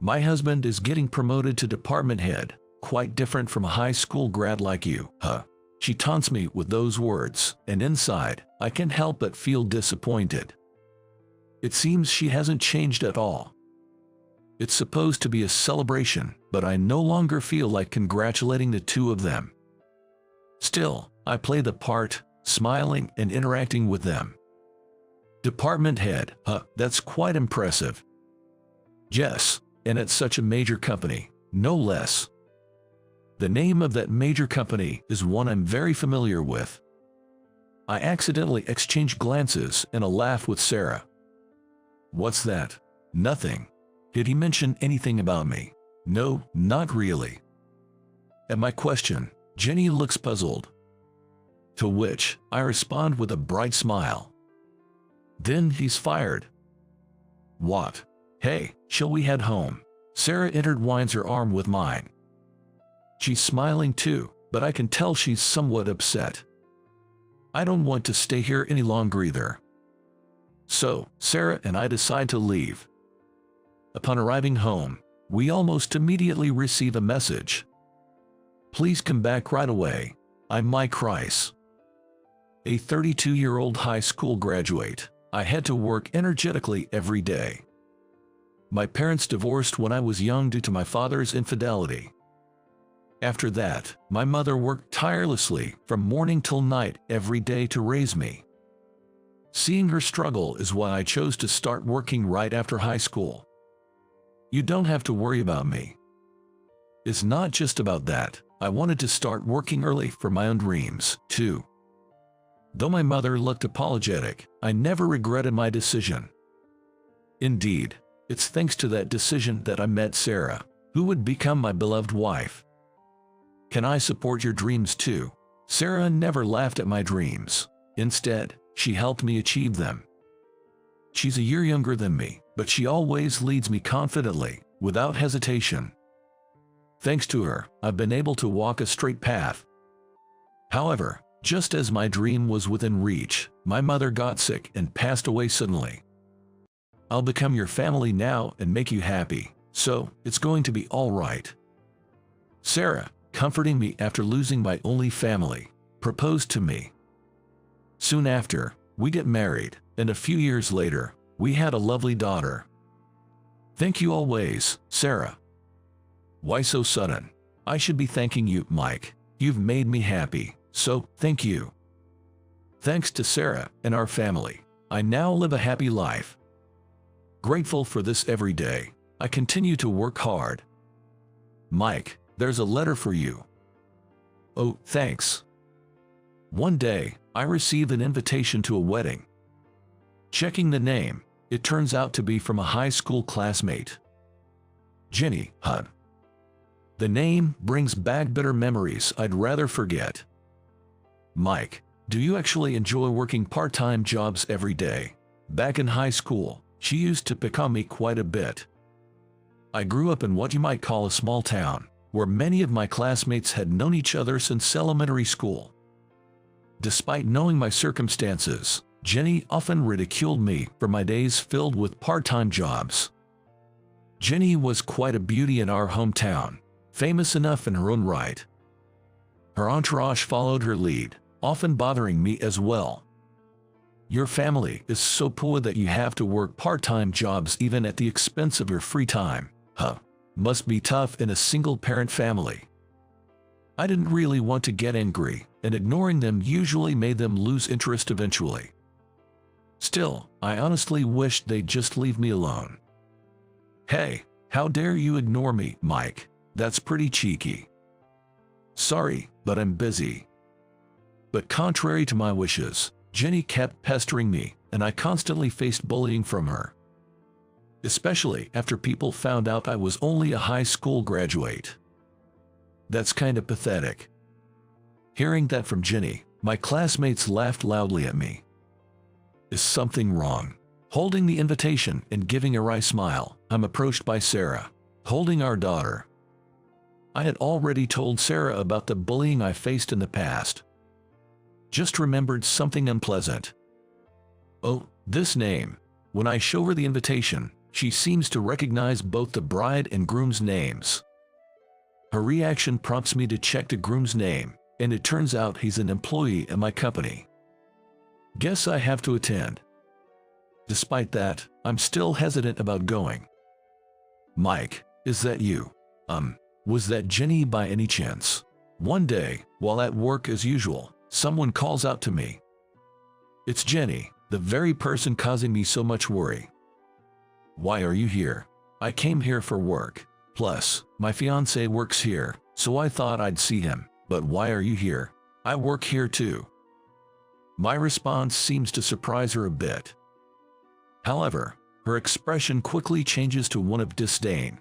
My husband is getting promoted to department head, quite different from a high school grad like you, huh? She taunts me with those words, and inside, I can't help but feel disappointed. It seems she hasn't changed at all. It's supposed to be a celebration, but I no longer feel like congratulating the two of them. Still, I play the part, smiling and interacting with them. Department head, that's quite impressive. Yes, and at such a major company, no less. The name of that major company is one I'm very familiar with. I accidentally exchange glances and a laugh with Sarah. What's that? Nothing. Did he mention anything about me? No, not really. At my question, Jenny looks puzzled. To which I respond with a bright smile. Then he's fired. What? Hey, shall we head home? Sarah intertwines her arm with mine. She's smiling too, but I can tell she's somewhat upset. I don't want to stay here any longer either. So, Sarah and I decide to leave. Upon arriving home, we almost immediately receive a message. Please come back right away. I'm Mike Rice. A 32-year-old high school graduate. I had to work energetically every day. My parents divorced when I was young due to my father's infidelity. After that, my mother worked tirelessly from morning till night every day to raise me. Seeing her struggle is why I chose to start working right after high school. You don't have to worry about me. It's not just about that. I wanted to start working early for my own dreams, too. Though my mother looked apologetic, I never regretted my decision. Indeed, it's thanks to that decision that I met Sarah, who would become my beloved wife. Can I support your dreams too? Sarah never laughed at my dreams. Instead, she helped me achieve them. She's a year younger than me, but she always leads me confidently, without hesitation. Thanks to her, I've been able to walk a straight path. However, just as my dream was within reach, my mother got sick and passed away suddenly. I'll become your family now and make you happy, so it's going to be all right. Sarah, comforting me after losing my only family, proposed to me. Soon after, we get married, and a few years later, we had a lovely daughter. Thank you always, Sarah. Why so sudden? I should be thanking you, Mike. You've made me happy, so thank you. Thanks to Sarah and our family, I now live a happy life. Grateful for this every day, I continue to work hard. Mike, there's a letter for you. Oh, thanks. One day, I received an invitation to a wedding. Checking the name, it turns out to be from a high school classmate. Jenny, huh? The name brings back bitter memories I'd rather forget. Mike, do you actually enjoy working part-time jobs every day? Back in high school, she used to pick on me quite a bit. I grew up in what you might call a small town, where many of my classmates had known each other since elementary school. Despite knowing my circumstances, Jenny often ridiculed me for my days filled with part-time jobs. Jenny was quite a beauty in our hometown, famous enough in her own right. Her entourage followed her lead, often bothering me as well. Your family is so poor that you have to work part-time jobs even at the expense of your free time, huh? Must be tough in a single-parent family. I didn't really want to get angry, and ignoring them usually made them lose interest eventually. Still, I honestly wished they'd just leave me alone. Hey, how dare you ignore me, Mike? That's pretty cheeky. Sorry, but I'm busy. But contrary to my wishes, Jenny kept pestering me, and I constantly faced bullying from her. Especially after people found out I was only a high school graduate. That's kind of pathetic. Hearing that from Jenny, my classmates laughed loudly at me. Is something wrong? Holding the invitation and giving a wry smile, I'm approached by Sarah, holding our daughter. I had already told Sarah about the bullying I faced in the past. Just remembered something unpleasant. Oh, this name. When I show her the invitation, She seems to recognize both the bride and groom's names. Her reaction prompts me to check the groom's name, and it turns out he's an employee at my company. Guess I have to attend. Despite that, I'm still hesitant about going. Mike, is that you? Was that Jenny by any chance? One day, while at work as usual, someone calls out to me. It's Jenny, the very person causing me so much worry. Why are you here? I came here for work. Plus, my fiancé works here, so I thought I'd see him. But why are you here? I work here too. My response seems to surprise her a bit. However, her expression quickly changes to one of disdain.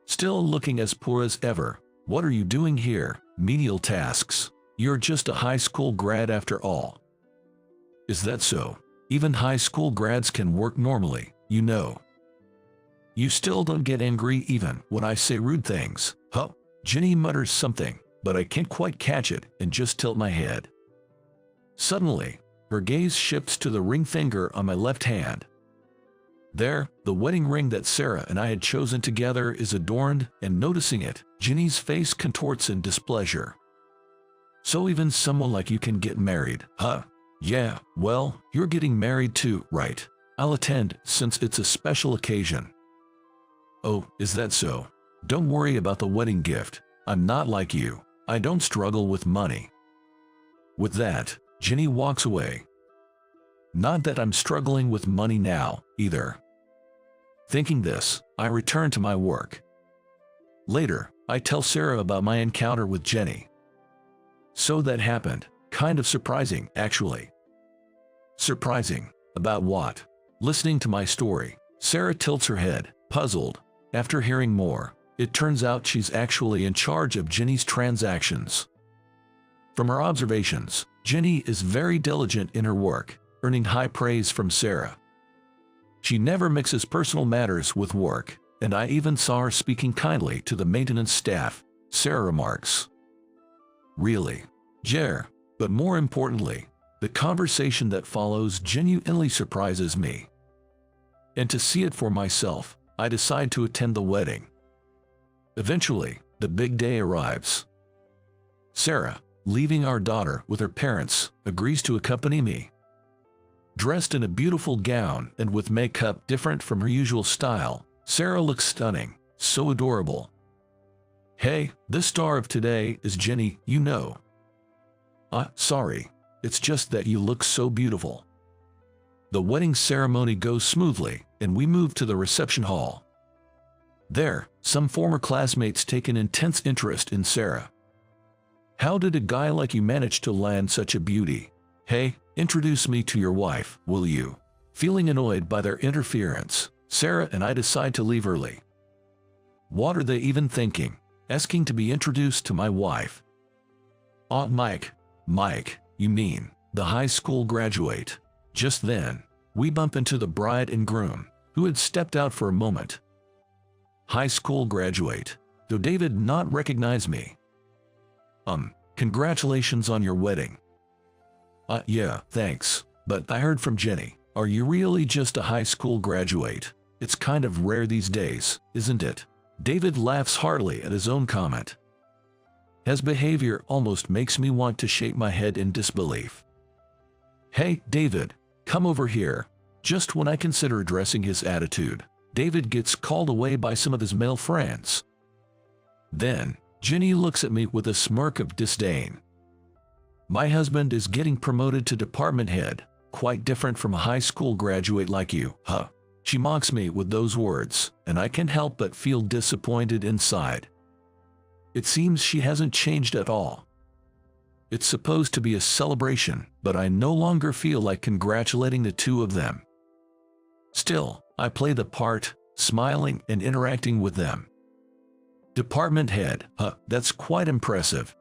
Still looking as poor as ever, what are you doing here? Menial tasks. You're just a high school grad after all. Is that so? Even high school grads can work normally, you know. You still don't get angry even when I say rude things. Huh? Jenny mutters something, but I can't quite catch it and just tilt my head. Suddenly, her gaze shifts to the ring finger on my left hand. There, the wedding ring that Sarah and I had chosen together is adorned, and noticing it, Jenny's face contorts in displeasure. So even someone like you can get married, huh? Yeah, well, you're getting married too, right? I'll attend since it's a special occasion. Oh, is that so? Don't worry about the wedding gift. I'm not like you. I don't struggle with money. With that, Jenny walks away. Not that I'm struggling with money now, either. Thinking this, I return to my work. Later, I tell Sarah about my encounter with Jenny. So that happened. Kind of surprising, actually. Surprising? About what? Listening to my story, Sarah tilts her head, puzzled. After hearing more, it turns out she's actually in charge of Jenny's transactions. From her observations, Jenny is very diligent in her work, earning high praise from Sarah. She never mixes personal matters with work, and I even saw her speaking kindly to the maintenance staff, Sarah remarks. Really? Jer, but more importantly, the conversation that follows genuinely surprises me. And to see it for myself, I decide to attend the wedding. Eventually, the big day arrives. Sarah, leaving our daughter with her parents, agrees to accompany me. Dressed in a beautiful gown and with makeup different from her usual style, Sarah looks stunning, so adorable. Hey, the star of today is Jenny, you know. Sorry, it's just that you look so beautiful. The wedding ceremony goes smoothly, and we move to the reception hall. There, some former classmates take an intense interest in Sarah. How did a guy like you manage to land such a beauty? Hey, introduce me to your wife, will you? Feeling annoyed by their interference, Sarah and I decide to leave early. What are they even thinking? Asking to be introduced to my wife. Mike, you mean, the high school graduate. Just then, we bump into the bride and groom, who had stepped out for a moment. High school graduate. Though David not recognize me. Congratulations on your wedding. Yeah, thanks. But I heard from Jenny. Are you really just a high school graduate? It's kind of rare these days, isn't it? David laughs heartily at his own comment. His behavior almost makes me want to shake my head in disbelief. Hey, David, come over here. Just when I consider addressing his attitude, David gets called away by some of his male friends. Then, Jenny looks at me with a smirk of disdain. My husband is getting promoted to department head, quite different from a high school graduate like you, huh? She mocks me with those words, and I can't help but feel disappointed inside. It seems she hasn't changed at all. It's supposed to be a celebration, but I no longer feel like congratulating the two of them. Still, I play the part, smiling and interacting with them. Department head, huh, that's quite impressive.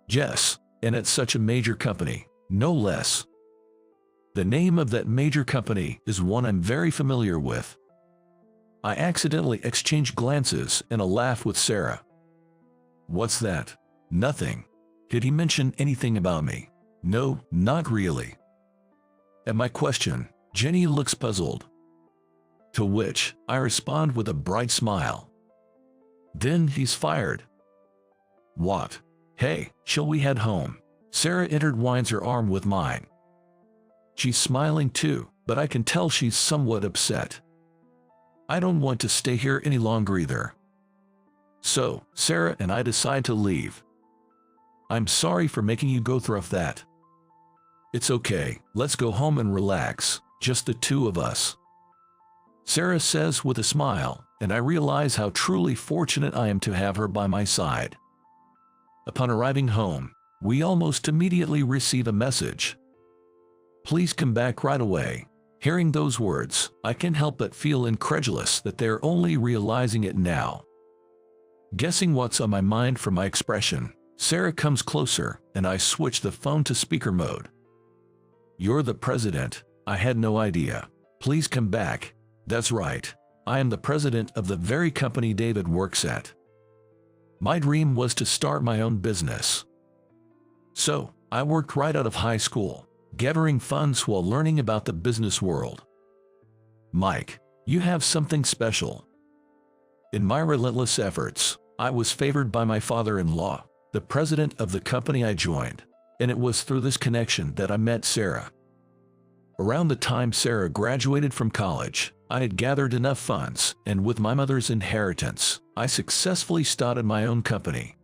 Yes, and at such a major company, no less. The name of that major company is one I'm very familiar with. I accidentally exchange glances and a laugh with Sarah. What's that? Nothing. Did he mention anything about me? No, not really. At my question, Jenny looks puzzled. To which I respond with a bright smile. Then he's fired. What? Hey, shall we head home? Sarah intertwines her arm with mine. She's smiling too, but I can tell she's somewhat upset. I don't want to stay here any longer either. So, Sarah and I decide to leave. I'm sorry for making you go through that. It's okay, let's go home and relax, just the two of us. Sarah says with a smile, and I realize how truly fortunate I am to have her by my side. Upon arriving home, we almost immediately receive a message. Please come back right away. Hearing those words, I can't help but feel incredulous that they're only realizing it now. Guessing what's on my mind from my expression, Sarah comes closer, and I switch the phone to speaker mode. You're the president. I had no idea. Please come back. That's right. I am the president of the very company David works at. My dream was to start my own business. So, I worked right out of high school, gathering funds while learning about the business world. Mike, you have something special. In my relentless efforts, I was favored by my father-in-law, the president of the company I joined, and it was through this connection that I met Sarah. Around the time Sarah graduated from college, I had gathered enough funds, and with my mother's inheritance, I successfully started my own company.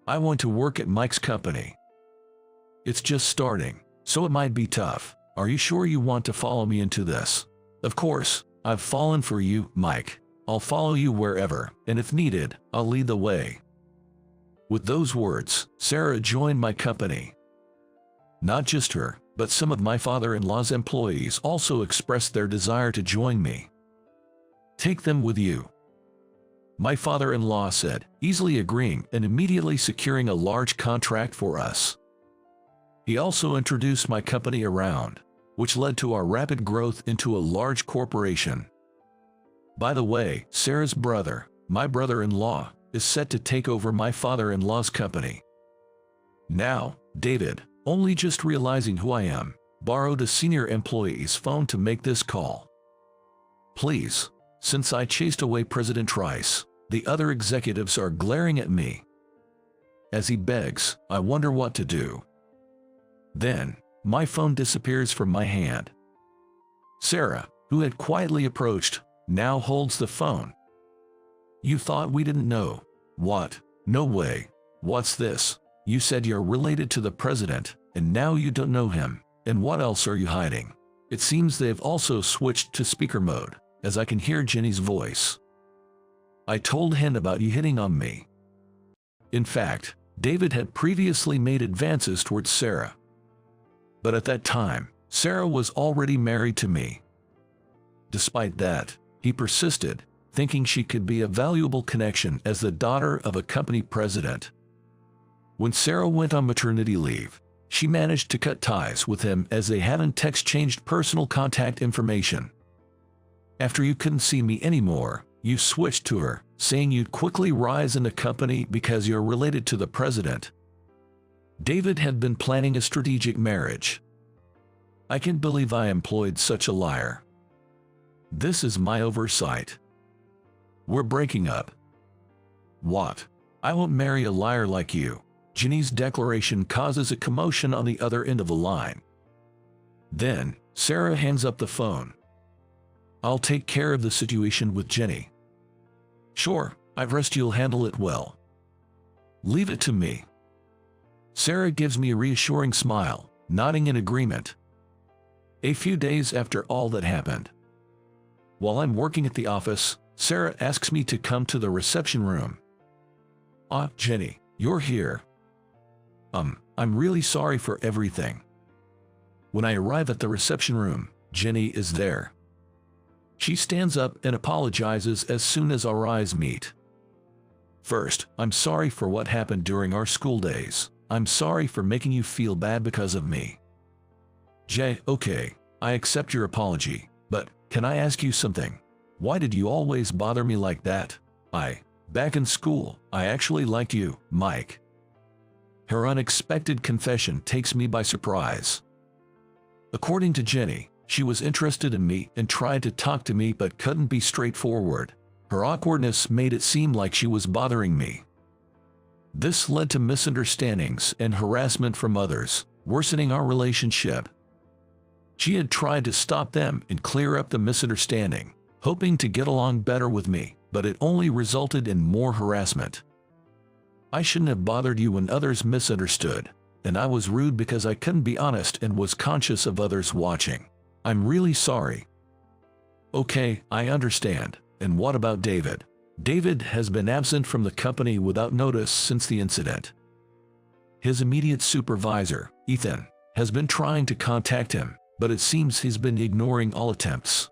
I want to work at Mike's company. It's just starting, so it might be tough. Are you sure you want to follow me into this? Of course, I've fallen for you, Mike. I'll follow you wherever, and if needed, I'll lead the way. With those words, Sarah joined my company. Not just her, but some of my father-in-law's employees also expressed their desire to join me. Take them with you. My father-in-law said, easily agreeing and immediately securing a large contract for us. He also introduced my company around, which led to our rapid growth into a large corporation. By the way, Sarah's brother, my brother-in-law, is set to take over my father-in-law's company. Now, David, only just realizing who I am, borrowed a senior employee's phone to make this call. Please, since I chased away President Trice, the other executives are glaring at me. As he begs, I wonder what to do. Then, my phone disappears from my hand. Sarah, who had quietly approached, now holds the phone. You thought we didn't know. What? No way. What's this? You said you're related to the president, and now you don't know him. And what else are you hiding? It seems they've also switched to speaker mode, as I can hear Jenny's voice. I told Hen about you hitting on me. In fact, David had previously made advances towards Sarah. But at that time, Sarah was already married to me. Despite that, he persisted, thinking she could be a valuable connection as the daughter of a company president. When Sarah went on maternity leave, she managed to cut ties with him as they hadn't exchanged personal contact information. After you couldn't see me anymore, you switched to her, saying you'd quickly rise in the company because you're related to the president. David had been planning a strategic marriage. I can't believe I employed such a liar. This is my oversight. We're breaking up. What? I won't marry a liar like you. Jenny's declaration causes a commotion on the other end of the line. Then, Sarah hangs up the phone. I'll take care of the situation with Jenny. Sure, I trust you'll handle it well. Leave it to me. Sarah gives me a reassuring smile, nodding in agreement. A few days after all that happened, while I'm working at the office, Sarah asks me to come to the reception room. Ah, Jenny, you're here. I'm really sorry for everything. When I arrive at the reception room, Jenny is there. She stands up and apologizes as soon as our eyes meet. First, I'm sorry for what happened during our school days. I'm sorry for making you feel bad because of me. Okay, I accept your apology, but can I ask you something? Why did you always bother me like that? Back in school, I actually liked you, Mike. Her unexpected confession takes me by surprise. According to Jenny, She was interested in me and tried to talk to me but couldn't be straightforward. Her awkwardness made it seem like she was bothering me. This led to misunderstandings and harassment from others, worsening our relationship. She had tried to stop them and clear up the misunderstanding, hoping to get along better with me, but it only resulted in more harassment. I shouldn't have bothered you when others misunderstood, and I was rude because I couldn't be honest and was conscious of others watching. I'm really sorry. Okay, I understand. And what about David? David has been absent from the company without notice since the incident. His immediate supervisor, Ethan, has been trying to contact him, but it seems he's been ignoring all attempts.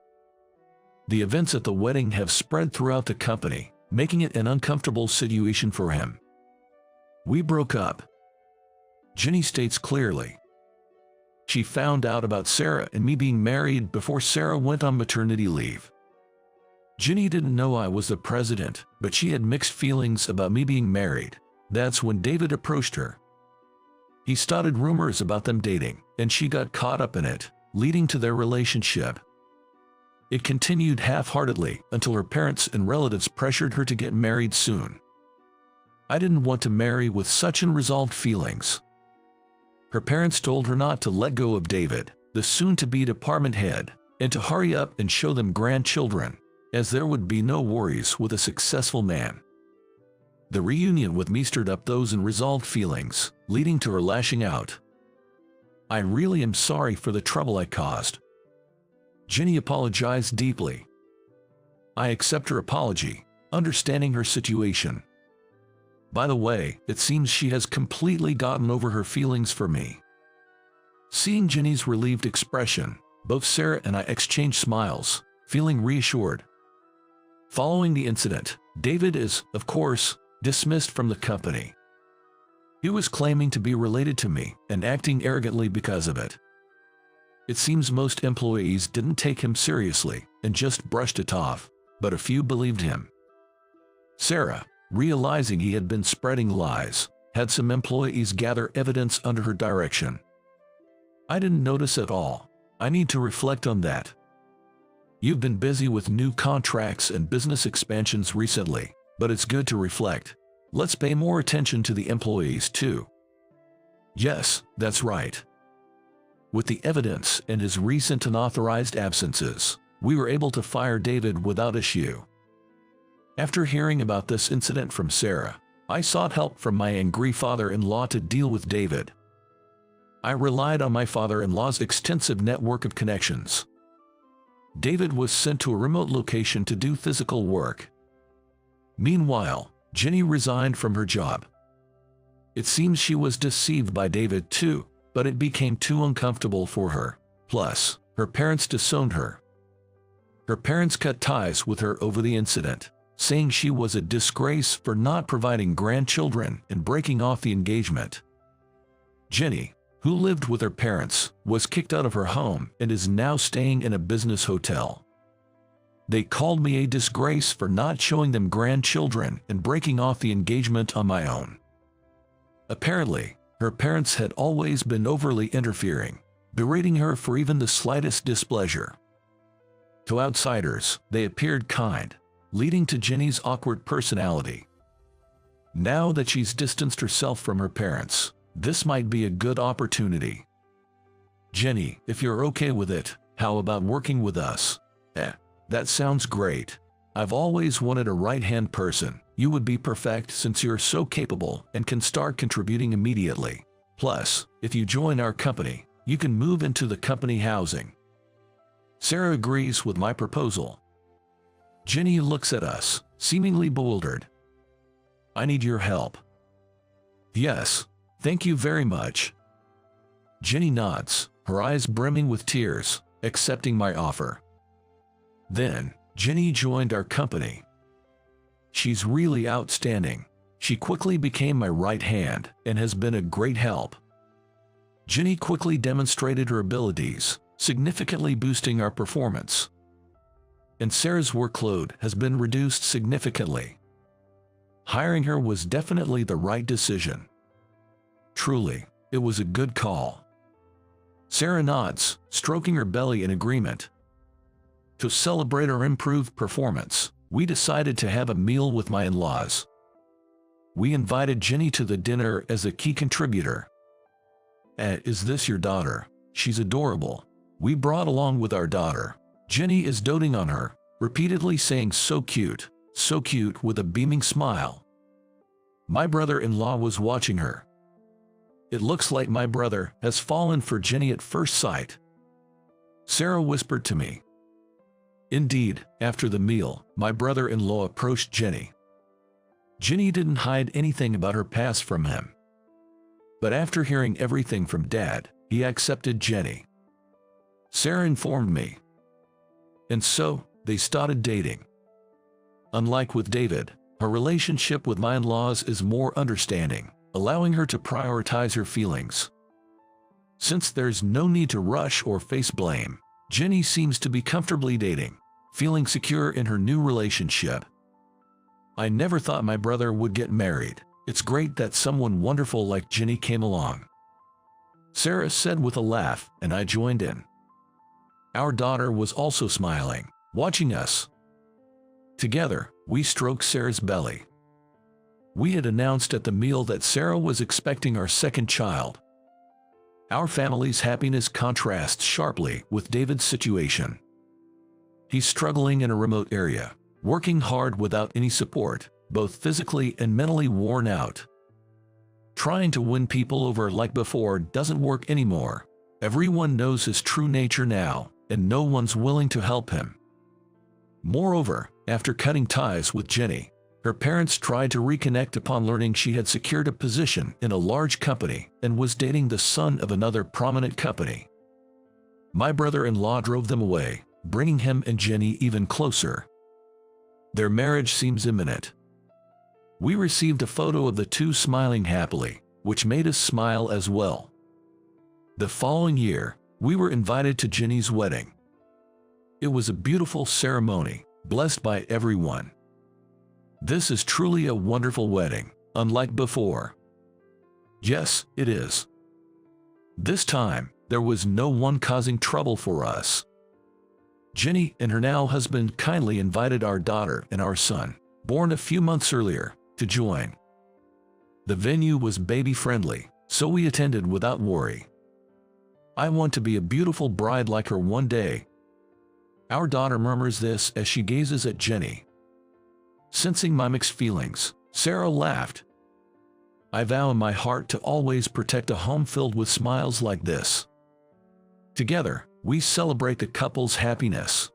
The events at the wedding have spread throughout the company, making it an uncomfortable situation for him. We broke up. Jenny states clearly. She found out about Sarah and me being married before Sarah went on maternity leave. Jenny didn't know I was the president, but she had mixed feelings about me being married. That's when David approached her. He started rumors about them dating, and she got caught up in it, leading to their relationship. It continued half-heartedly until her parents and relatives pressured her to get married soon. I didn't want to marry with such unresolved feelings. Her parents told her not to let go of David, the soon-to-be department head, and to hurry up and show them grandchildren, as there would be no worries with a successful man. The reunion with me stirred up those unresolved feelings, leading to her lashing out. I really am sorry for the trouble I caused. Jenny apologized deeply. I accept her apology, understanding her situation. By the way, it seems she has completely gotten over her feelings for me. Seeing Jenny's relieved expression, both Sarah and I exchanged smiles, feeling reassured. Following the incident, David is, of course, dismissed from the company. He was claiming to be related to me and acting arrogantly because of it. It seems most employees didn't take him seriously and just brushed it off, but a few believed him. Sarah, realizing he had been spreading lies, had some employees gather evidence under her direction. I didn't notice at all. I need to reflect on that. You've been busy with new contracts and business expansions recently, but it's good to reflect. Let's pay more attention to the employees too. Yes, that's right. With the evidence and his recent unauthorized absences, we were able to fire David without issue. After hearing about this incident from Sarah, I sought help from my angry father-in-law to deal with David. I relied on my father-in-law's extensive network of connections. David was sent to a remote location to do physical work. Meanwhile, Jenny resigned from her job. It seems she was deceived by David too, but it became too uncomfortable for her. Plus, her parents disowned her. Her parents cut ties with her over the incident, saying she was a disgrace for not providing grandchildren and breaking off the engagement. Jenny, who lived with her parents, was kicked out of her home and is now staying in a business hotel. They called me a disgrace for not showing them grandchildren and breaking off the engagement on my own. Apparently, her parents had always been overly interfering, berating her for even the slightest displeasure. To outsiders, they appeared kind, leading to Jenny's awkward personality. Now that she's distanced herself from her parents, this might be a good opportunity. Jenny, if you're okay with it, how about working with us? That sounds great. I've always wanted a right-hand person. You would be perfect since you're so capable and can start contributing immediately. Plus, if you join our company, you can move into the company housing. Sarah agrees with my proposal. Jenny looks at us, seemingly bewildered. I need your help. Yes. Thank you very much. Jenny nods, her eyes brimming with tears, accepting my offer. Then, Jenny joined our company. She's really outstanding. She quickly became my right hand and has been a great help. Jenny quickly demonstrated her abilities, significantly boosting our performance. And Sarah's workload has been reduced significantly. Hiring her was definitely the right decision. Truly, it was a good call. Sarah nods, stroking her belly in agreement. To celebrate our improved performance, we decided to have a meal with my in-laws. We invited Jenny to the dinner as a key contributor. Is this your daughter? She's adorable. We brought along with our daughter. Jenny is doting on her, repeatedly saying so cute with a beaming smile. My brother-in-law was watching her. It looks like my brother has fallen for Jenny at first sight, Sarah whispered to me. Indeed, after the meal, my brother-in-law approached Jenny. Jenny didn't hide anything about her past from him. But after hearing everything from Dad, he accepted Jenny. Sarah informed me. And so, they started dating. Unlike with David, her relationship with my in-laws is more understanding, allowing her to prioritize her feelings. Since there's no need to rush or face blame, Jenny seems to be comfortably dating, feeling secure in her new relationship. I never thought my brother would get married. It's great that someone wonderful like Jenny came along, Sarah said with a laugh, and I joined in. Our daughter was also smiling, watching us. Together, we stroked Sarah's belly. We had announced at the meal that Sarah was expecting our second child. Our family's happiness contrasts sharply with David's situation. He's struggling in a remote area, working hard without any support, both physically and mentally worn out. Trying to win people over like before doesn't work anymore. Everyone knows his true nature now, and no one's willing to help him. Moreover, after cutting ties with Jenny, her parents tried to reconnect upon learning she had secured a position in a large company and was dating the son of another prominent company. My brother-in-law drove them away, bringing him and Jenny even closer. Their marriage seems imminent. We received a photo of the two smiling happily, which made us smile as well. The following year, we were invited to Jenny's wedding. It was a beautiful ceremony, blessed by everyone. This is truly a wonderful wedding, unlike before. Yes, it is. This time, there was no one causing trouble for us. Jenny and her now husband kindly invited our daughter and our son, born a few months earlier, to join. The venue was baby-friendly, so we attended without worry. I want to be a beautiful bride like her one day. Our daughter murmurs this as she gazes at Jenny. Sensing my mixed feelings, Sarah laughed. I vow in my heart to always protect a home filled with smiles like this. Together, we celebrate the couple's happiness.